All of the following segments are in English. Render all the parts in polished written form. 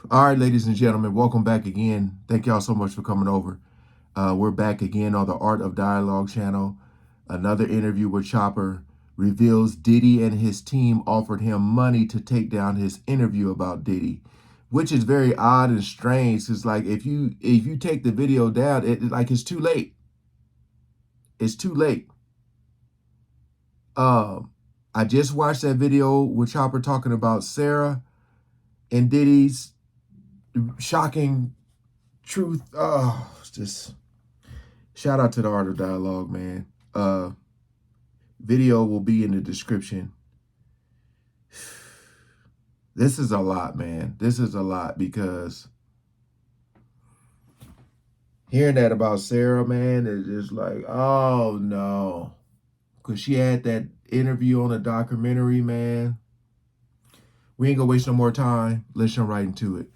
All right, ladies and gentlemen, welcome back again. Thank y'all so much for coming over. We're back again on the Art of Dialogue channel. Another interview with Chopper reveals Diddy and his team offered him money to take down his interview about Diddy, which is very odd and strange. It's like if you take the video down, it's too late. It's too late. Um, I just watched that video with Chopper talking about Sarah and Diddy's shocking truth. Oh, it's just shout out to the Art of Dialogue, man. Video will be in the description. This is a lot, man. This is a lot because hearing that about Sarah, man, is just like, oh no. Because she had that interview on a documentary, man. We ain't gonna waste no more time. Let's jump right into it.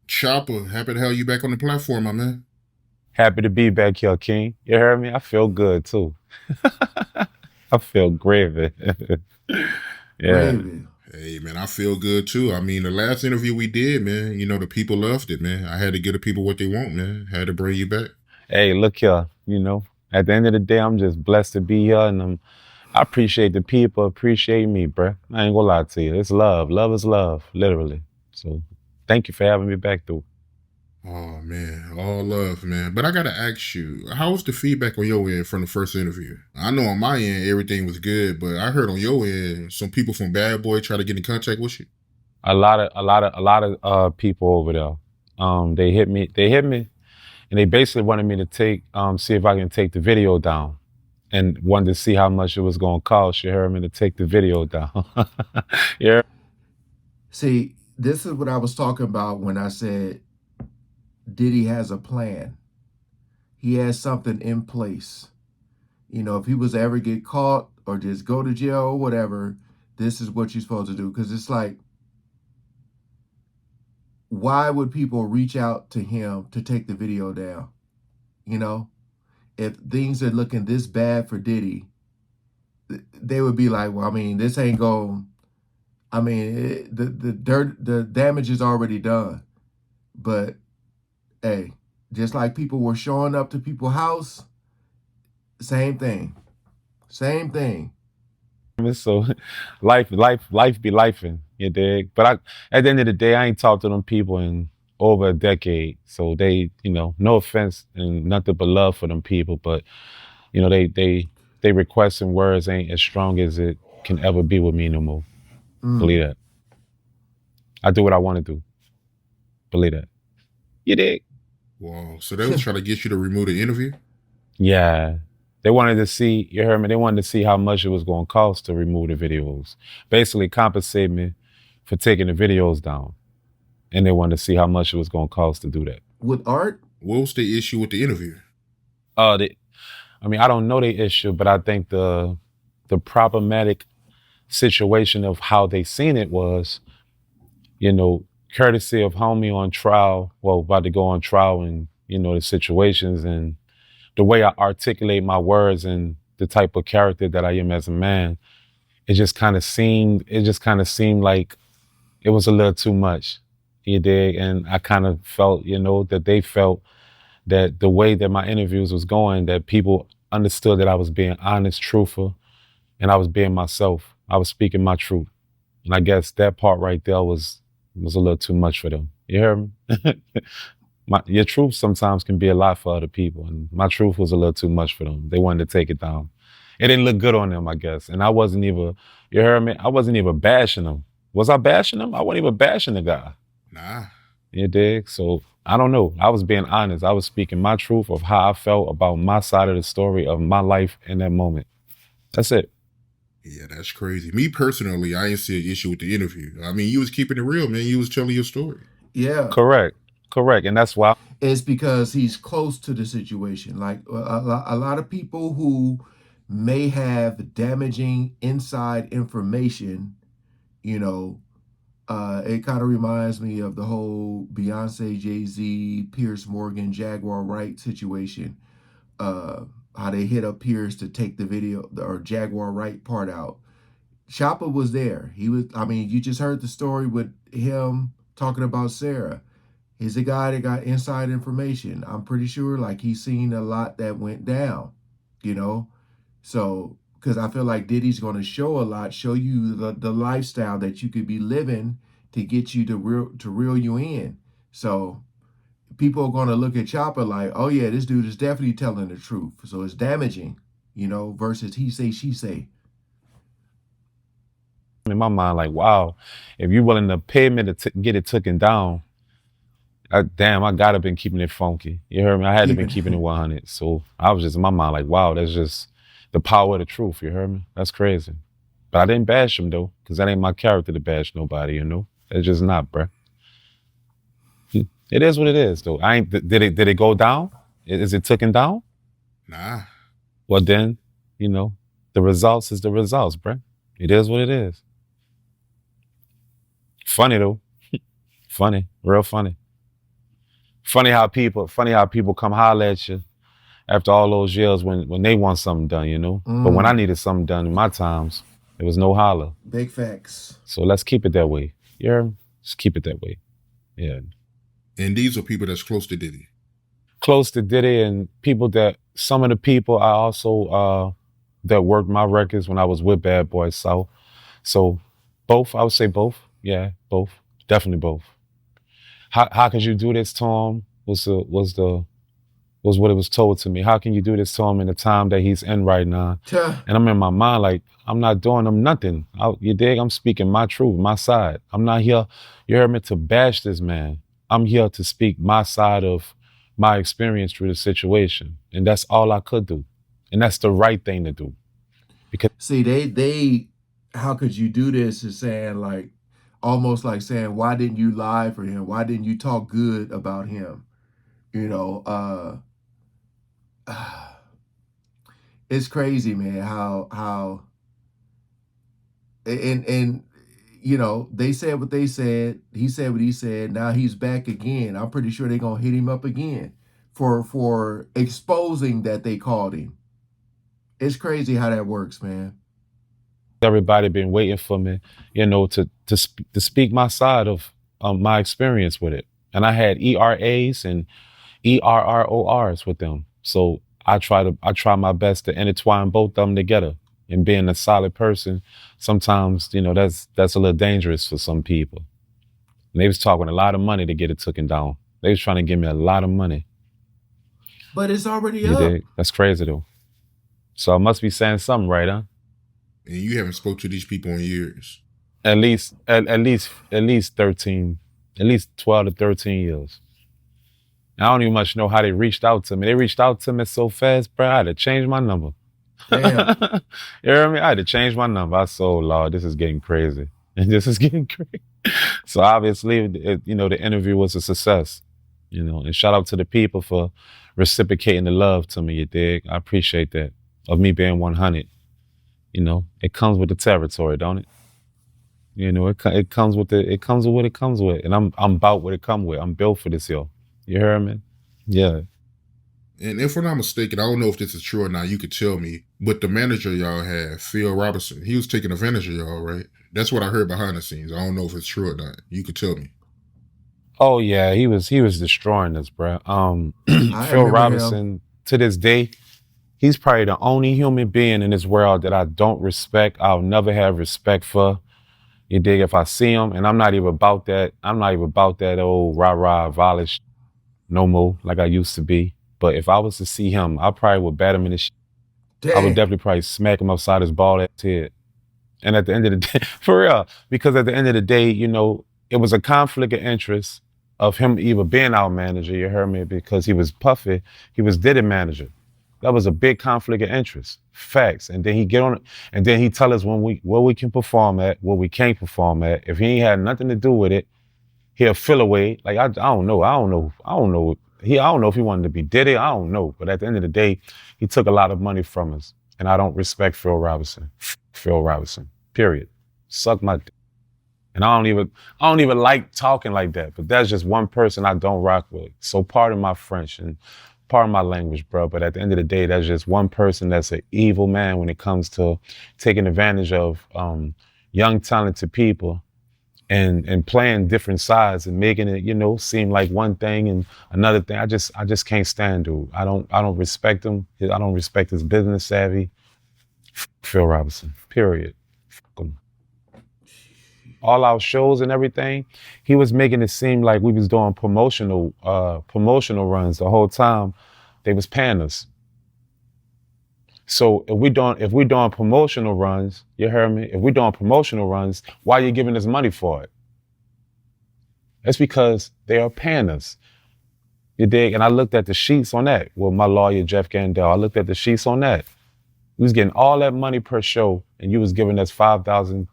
Chopper, happy to have you back on the platform, my man. Happy to be back here, King. You heard me? I feel good too. I feel gravy. Yeah. Gravy. Hey, man, I feel good too. I mean, the last interview we did, man, the people loved it, man. I had to give the people what they want, man. Had to bring you back. Hey, look here. At the end of the day, I'm just blessed to be here, and I appreciate the people. Appreciate me, bruh. I ain't gonna lie to you. It's love. Love is love, literally. So, thank you for having me back, though. Oh, man, all love, man. But I got to ask you, how was the feedback on your end from the first interview? I know on my end, everything was good, but I heard on your end, some people from Bad Boy try to get in contact with you. A lot of people over there. They hit me, and they basically wanted me to see if I can take the video down, and wanted to see how much it was gonna cost. You heard me, to take the video down. Yeah. See, this is what I was talking about when I said Diddy has a plan. He has something in place. If he was to ever get caught or just go to jail or whatever, this is what you're supposed to do. Because it's like, why would people reach out to him to take the video down? If things are looking this bad for Diddy, they would be like, well, I mean, this ain't going. I mean, the damage is already done. But hey, just like people were showing up to people's house, same thing. Same thing. So, life be lifing. You dig? But at the end of the day, I ain't talked to them people in over a decade. So they, no offense and nothing but love for them people. But they requesting words ain't as strong as it can ever be with me no more. Believe that. I do what I want to do. Believe that. You dig? Wow. So they was trying to get you to remove the interview? Yeah. They wanted to see, you heard me, they wanted to see how much it was going to cost to remove the videos. Basically compensate me for taking the videos down. And they wanted to see how much it was going to cost to do that. With art? What was the issue with the interview? I don't know the issue, but I think the problematic situation of how they seen it was, courtesy of homie on trial, about to go on trial, and, the situations and the way I articulate my words and the type of character that I am as a man, it just kind of seemed like it was a little too much. You dig? And I kind of felt, that they felt that the way that my interviews was going, that people understood that I was being honest, truthful, and I was being myself. I was speaking my truth. And I guess that part right there was a little too much for them. You hear me? Your truth sometimes can be a lot for other people, and my truth was a little too much for them. They wanted to take it down. It didn't look good on them, I guess. And I wasn't even, you heard me? I wasn't even bashing them. Was I bashing them? I wasn't even bashing the guy. Nah. You dig? So I don't know. I was being honest. I was speaking my truth of how I felt about my side of the story of my life in that moment. That's it. Yeah, that's crazy. Me personally, I didn't see an issue with the interview. I mean, you was keeping it real, man. You was telling your story. Yeah. Correct. And that's why. It's because he's close to the situation. Like a lot of people who may have damaging inside information, it kind of reminds me of the whole Beyonce, Jay-Z, Pierce Morgan, Jaguar Wright situation. uh, how they hit up Pierce to take the video or Jaguar Wright part out. Chopper was there. He was. I mean, you just heard the story with him talking about Sarah. He's a guy that got inside information. I'm pretty sure, like, he's seen a lot that went down. You know, so because I feel like Diddy's going to show a lot, show you the lifestyle that you could be living to get you to reel you in. So people are going to look at Chopper like, oh yeah, this dude is definitely telling the truth. So it's damaging, versus he say, she say. In my mind, like, wow, if you're willing to pay me to get it taken down, damn, I gotta been keeping it funky. You heard me? I had to been keeping it 100. So I was just in my mind like, wow, that's just the power of the truth. You heard me? That's crazy. But I didn't bash him though, because that ain't my character to bash nobody. It's just not, bruh. It is what it is though. I ain't. Did it go down? Is it taken down? Nah. Well then, the results is the results, bruh. It is what it is. Funny though. Funny, real funny. Funny how people come holler at you after all those years when they want something done, But when I needed something done in my times, there was no holler. Big facts. So let's keep it that way. Yeah, let's keep it that way. Yeah. And these are people that's close to Diddy. Close to Diddy, and some of the people I also that worked my records when I was with Bad Boy South. So both, I would say both. Yeah, both. Definitely both. How could you do this to him? Was what it was told to me. How can you do this to him in the time that he's in right now? And I'm in my mind like, I'm not doing him nothing. You dig? I'm speaking my truth, my side. I'm not here, you heard me, to bash this man. I'm here to speak my side of my experience through the situation. And that's all I could do. And that's the right thing to do. Because see, they how could you do this is saying like, almost like saying, why didn't you lie for him? Why didn't you talk good about him? It's crazy, man, how and they said what they said, he said what he said, now he's back again. I'm pretty sure they're gonna hit him up again for exposing that they called him. It's crazy how that works, man. Everybody been waiting for me, to speak my side of my experience with it. And I had ERAs and ERRORs with them. So I try my best to intertwine both of them together. And being a solid person, sometimes, that's a little dangerous for some people. And they was talking a lot of money to get it taken down. They was trying to give me a lot of money. But it's already up. That's crazy though. So I must be saying something right, huh? And you haven't spoke to these people in years. At least 13, at least 12 to 13 years. I don't even much know how they reached out to me. They reached out to me so fast, bro. I had to change my number. Damn. You hear me? I had to change my number. I said, oh, Lord, this is getting crazy. This is getting crazy. So obviously, the interview was a success. And shout out to the people for reciprocating the love to me, you dig? I appreciate that. Of me being 100. It comes with the territory, don't it? It comes with what it comes with. And I'm about what it comes with. I'm built for this, yo. You hear me? Yeah. And if I'm not mistaken, I don't know if this is true or not, you could tell me, but the manager y'all had, Phil Robinson, he was taking advantage of y'all, right? That's what I heard behind the scenes. I don't know if it's true or not. You could tell me. Oh yeah, he was destroying us, bro. Phil Robinson, to this day, he's probably the only human being in this world that I don't respect. I'll never have respect for. You dig? If I see him, and I'm not even about that old rah-rah violence no more like I used to be. But if I was to see him, I probably would bat him in the shit. I would definitely probably smack him upside his bald ass head. And at the end of the day, for real, because at the end of the day, it was a conflict of interest of him either being our manager, you heard me, because he was Puffy, he was Diddy manager. That was a big conflict of interest. Facts. And then he get on it, and then he tell us where we can perform at, where we can't perform at. If he ain't had nothing to do with it, he'll fill away. Like I don't know. I don't know if he wanted to be Diddy. I don't know. But at the end of the day, he took a lot of money from us. And I don't respect Phil Robinson. Phil Robinson. Period. Suck my dick. And I don't even like talking like that. But that's just one person I don't rock with. So pardon my French. And pardon my language, bro, but at the end of the day, that's just one person that's an evil man when it comes to taking advantage of young, talented people and playing different sides and making it, seem like one thing and another thing. I just can't stand dude. I don't respect him. I don't respect his business savvy. Phil Robinson, period. Fuck him. All our shows and everything, he was making it seem like we was doing promotional runs the whole time. They was paying us. So if we doing promotional runs, you heard me? If we doing promotional runs, why are you giving us money for it? It's because they are paying us. You dig? And I looked at the sheets on that with my lawyer, Jeff Gandel. I looked at the sheets on that. We was getting all that money per show, and you was giving us 5,000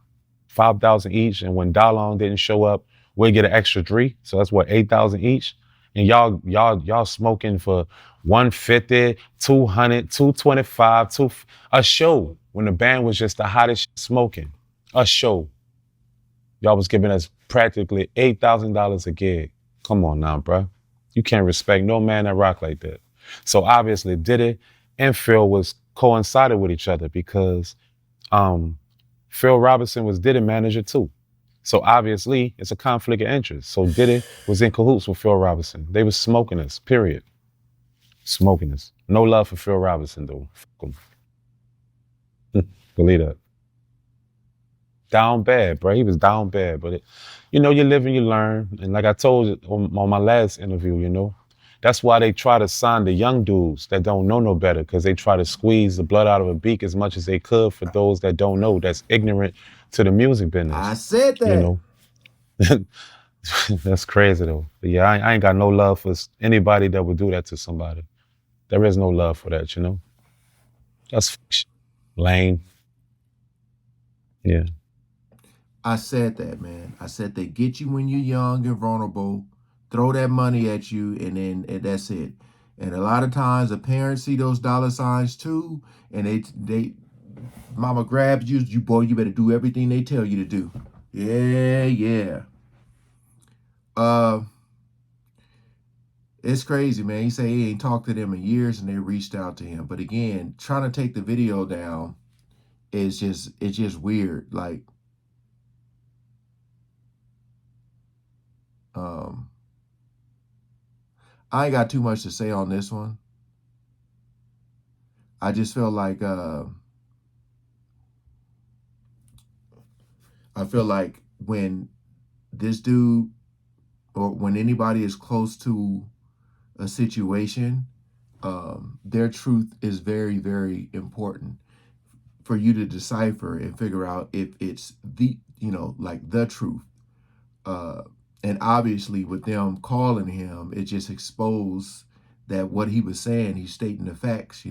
each. And when Dalong didn't show up, we'll get an extra 3. So that's what, 8,000 each. And y'all smoking for 150, 200, 225, a show when the band was just the hottest smoking. A show. Y'all was giving us practically $8,000 a gig. Come on now, bro. You can't respect no man that rock like that. So obviously Diddy and Phil was coincided with each other because Phil Robinson was Diddy manager too. So obviously it's a conflict of interest. So Diddy was in cahoots with Phil Robinson. They was smoking us, period. Smoking us. No love for Phil Robinson though. Fuck him. Believe that. Down bad, bro. He was down bad. But, you live and you learn. And like I told you on my last interview, that's why they try to sign the young dudes that don't know no better, because they try to squeeze the blood out of a beak as much as they could for those that don't know, that's ignorant to the music business. I said that. That's crazy though. But yeah, I ain't got no love for anybody that would do that to somebody. There is no love for that, That's lame. Yeah. I said that, man. I said they get you when you're young and vulnerable, throw that money at you, and that's it. And a lot of times the parents see those dollar signs too, and they mama grabs you, boy, you better do everything they tell you to do. Yeah. It's crazy, man. He say he ain't talked to them in years and they reached out to him. But again, trying to take the video down is just weird. Like, I ain't got too much to say on this one. I just feel like when this dude or when anybody is close to a situation, their truth is very, very important for you to decipher and figure out if it's the, like the truth. And obviously with them calling him, it just exposed that what he was saying, he's stating the facts,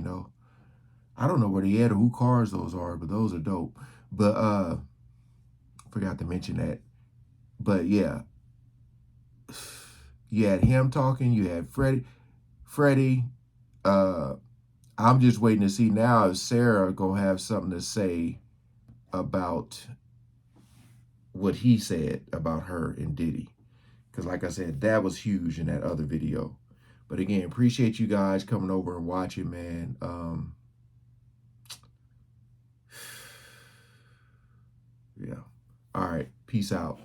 I don't know where they at or who cars those are, but those are dope. But forgot to mention that. But yeah, you had him talking, you had Freddie. I'm just waiting to see now if Sarah gonna have something to say about what he said about her and Diddy. Because like I said, that was huge in that other video. But again, appreciate you guys coming over and watching, man. Yeah. All right. Peace out.